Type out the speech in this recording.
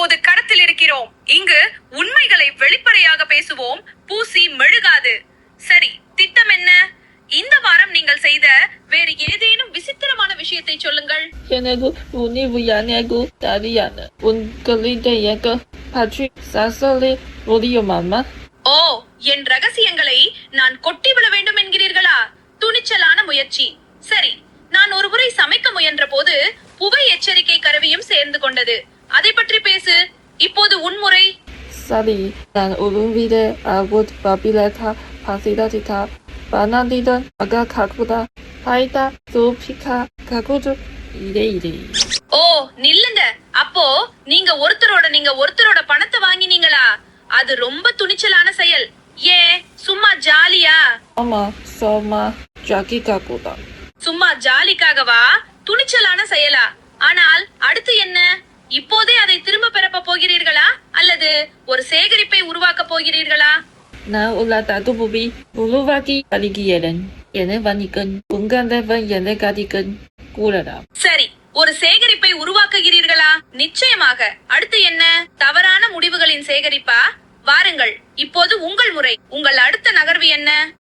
இப்போது களத்தில் இருக்கிறோம். இங்கு உண்மைகளை வெளிப்படையாக பேசுவோம். பூசி மெழுகாது. சரி, திட்டம் என்ன? இந்த வாரம் நீங்கள் செய்த வேறு ஏதேனும் விசித்திரமான விஷயத்தை சொல்லுங்கள். எனக்கு உணவு எனக்கு தெரியாது. உங்களிடம் எங்க பற்றி சாசலே முடியுமா? ஓ, என் ரகசியங்களை நான் கொட்டி விட வேண்டும் என்கிறீர்களா? துணிச்சலான முயற்சி. சரி, நான் ஒருமுறை சமைக்க முயன்ற போது புகை எச்சரிக்கை கருவியும் சேர்ந்து கொண்டது. அதை பற்றி பேசு. இப்போது உன்முறை. சரி, நான் உருவிட ஆகுத் பாபிலதா பாசிதா பானாதித அகா காக்குதா பாய்தா சோபிகா காக்குது இதே. ஓ, நில்லுங்க. அப்போ நீங்க ஒருத்தரோட பணத்தை வாங்கினீங்களா? அது ரொம்ப துணிச்சலான செயல். ஏன் சும்மா ஜாலியா? ஆமா, சும்மா ஜாக்கி காக்குதா. சும்மா ஜாலிக்காகவா? துணிச்சலான செயலா? ஆனால் அடுத்து என்ன? இப்போதே அதை திரும்ப பெறப்ப போகிறீர்களா அல்லது ஒரு சேகரிப்பை உருவாக்க போகிறீர்களா? நான் உள்ளாதாக்கு புபி உருவாக்கி அளிக்கிறேன். என்னை வணிகன் உங்கந்தவன் என்னை கதிகன் கூறலாம். சரி, ஒரு சேகரிப்பை உருவாக்குகிறீர்களா? நிச்சயமாக. அடுத்து என்ன? தவறான முடிவுகளின் சேகரிப்பா? வாருங்கள், இப்போது உங்கள் முறை. உங்கள் அடுத்த நகர்வு என்ன?